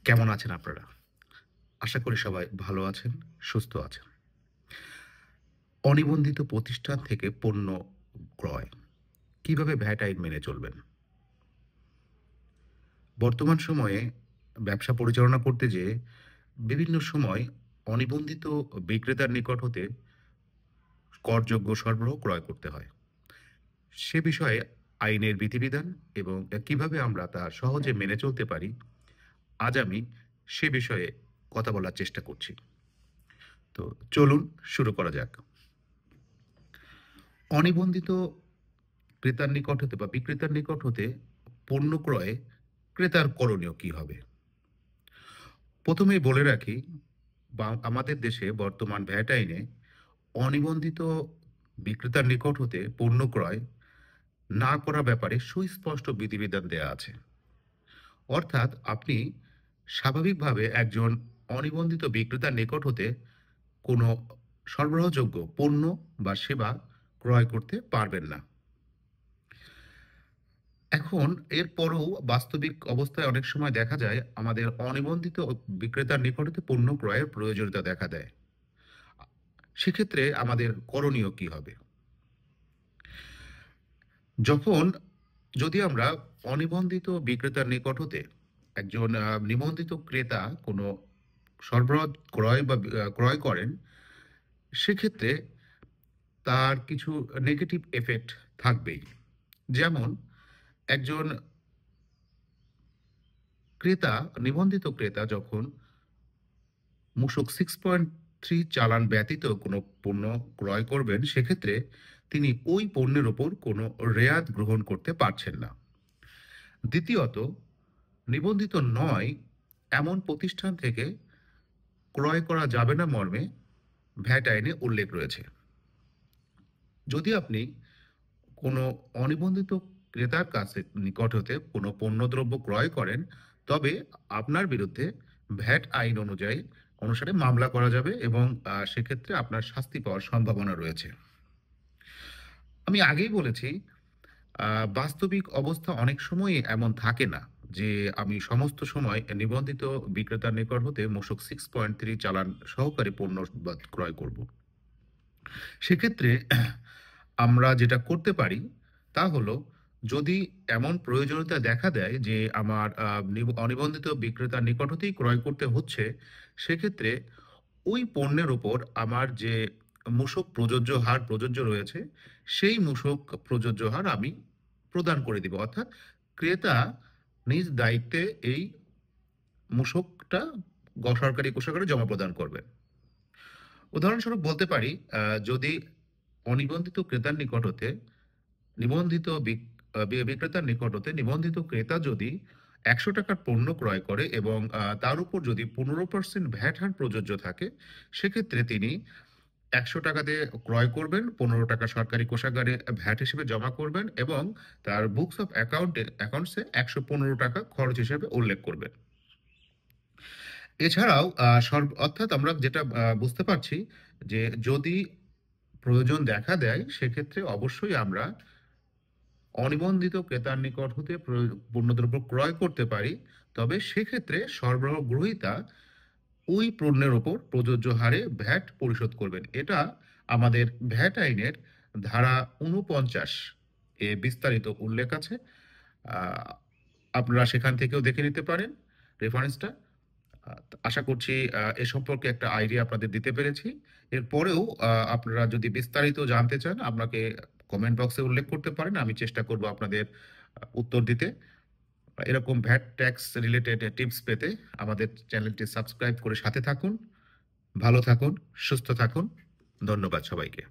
কেমন আছেন আপনারা? আশা করি সবাই ভালো আছেন, সুস্থ আছেন। অনিবন্ধিত প্রতিষ্ঠান থেকে পণ্য ক্রয়, কিভাবে ভ্যাট আইন মেনে চলবেন? বর্তমান সময়ে ব্যবসা পরিচালনা করতে যেয়ে বিভিন্ন সময় অনিবন্ধিত বিক্রেতার নিকট হতে করযোগ্য সরবরাহ ক্রয় করতে হয়। সে বিষয়ে আইনের বিধিবিধান এবং কিভাবে আমরা তা সহজে মেনে চলতে পারি, আজ আমি সে বিষয়ে কথা বলার চেষ্টা করছি। তো চলুন শুরু করা যাক। অনিবন্ধিত ক্রেতার নিকট হতে বা বিক্রেতার নিকট হতে পণ্য ক্রয়ে ক্রেতার করণীয় কি হবে? প্রথমেই বলে রাখি, আমাদের দেশে বর্তমান ভ্যাট আইনে অনিবন্ধিত বিক্রেতার নিকট হতে পণ্য ক্রয় না করার ব্যাপারে সুস্পষ্ট বিধিবিধান দেয়া আছে। অর্থাৎ আপনি স্বাভাবিকভাবে একজন অনিবন্ধিত বিক্রেতার নিকট হতে কোনো সরবরাহযোগ্য পণ্য বা সেবা ক্রয় করতে পারবেন না। এখন এরপরও বাস্তবিক অবস্থায় অনেক সময় দেখা যায় আমাদের অনিবন্ধিত বিক্রেতার নিকট হতে পণ্য ক্রয়ের প্রয়োজনীয়তা দেখা দেয়। সেক্ষেত্রে আমাদের করণীয় কি হবে? যখন যদি আমরা অনিবন্ধিত বিক্রেতার নিকট হতে একজন নিবন্ধিত ক্রেতা কোনো সরবরাহ ক্রয় করেন, সেক্ষেত্রে তার কিছু নেগেটিভ ইফেক্ট থাকবেই। যেমন একজন ক্রেতা, নিবন্ধিত ক্রেতা যখন মূসক 6.3 চালান ব্যতীত কোনো পণ্য ক্রয় করবেন, সেক্ষেত্রে তিনি ওই পণ্যের ওপর কোনো রেয়াত গ্রহণ করতে পারছেন না। দ্বিতীয়ত, নিবন্ধিত নয় এমন প্রতিষ্ঠান থেকে ক্রয় করা যাবে না মর্মে ভ্যাট আইনে উল্লেখ রয়েছে। যদি আপনি কোনো অনিবন্ধিত ক্রেতার কাছে নিকট হতে কোনো পণ্যদ্রব্য ক্রয় করেন, তবে আপনার বিরুদ্ধে ভ্যাট আইন অনুসারে মামলা করা যাবে এবং সেক্ষেত্রে আপনার শাস্তি পাওয়ার সম্ভাবনা রয়েছে। আমি আগেই বলেছি, বাস্তবিক অবস্থা অনেক সময়ই এমন থাকে না যে আমি সমস্ত সময় নিবন্ধিত বিক্রেতার নিকট হতে মূসক 6.3 চালান সহকারে পণ্য ক্রয় করব। সেক্ষেত্রে আমরা যেটা করতে পারি তা হলো, যদি এমন প্রয়োজনীয়তা দেখা দেয় যে আমার অনিবন্ধিত বিক্রেতার নিকট হতেই ক্রয় করতে হচ্ছে, সেক্ষেত্রে ওই পণ্যের উপর আমার যে মূসক প্রযোজ্য হার প্রযোজ্য রয়েছে, সেই মূসক প্রযোজ্য হার আমি প্রদান করে দিব। অর্থাৎ ক্রেতা নিজ দায়িত্বে এই মূসকটা সরকারি কোষাগারে জমা প্রদান করবেন। উদাহরণস্বরূপ বলতে পারি, যদি অনিবন্ধিত ক্রেতার নিকট হতে নিবন্ধিত বিক্রেতার নিকট হতে নিবন্ধিত ক্রেতা যদি ৳১০০ পণ্য ক্রয় করে এবং তার উপর যদি ১৫% ভ্যাট হার প্রযোজ্য থাকে, সেক্ষেত্রে তিনি ৳১০০ দিয়ে ক্রয় করবেন, ৳১৫ সরকারি কোষাগারে ভ্যাট হিসেবে জমা করবেন এবং তার বুকস অফ অ্যাকাউন্টসে ৳১১৫ খরচ হিসেবে উল্লেখ করবেন। এছাড়াও অর্থাৎ আমরা যেটা বুঝতে পারছি যে যদি প্রয়োজন দেখা দেয়, সেক্ষেত্রে অবশ্যই আমরা অনিবন্ধিত ক্রেতার নিকট হতে পণ্যদ্রব্য ক্রয় করতে পারি। তবে সেক্ষেত্রে সরবরাহ গ্রহীতা ওই পণ্যের উপর প্রযোজ্য হারে ভ্যাট পরিশোধ করবেন। এটা আমাদের ভ্যাট আইনের ধারা ৪৯ এ বিস্তারিত উল্লেখ আছে। আ আপনারা সেখান থেকেও দেখে নিতে পারেন রেফারেন্সটা। আ আশা করছি এ সম্পর্কে একটা আইডিয়া আপনাদের দিতে পেরেছি। এরপরেও আপনারা যদি বিস্তারিত জানতে চান, আমাকে কমেন্ট বক্সে উল্লেখ করতে পারেন। আমি চেষ্টা করব আপনাদের উত্তর দিতে। এরকম ভ্যাট ট্যাক্স রিলেটেড টিপস পেতে আমাদের চ্যানেলটি সাবস্ক্রাইব করে সাথে থাকুন। ভালো থাকুন, সুস্থ থাকুন। ধন্যবাদ সবাইকে।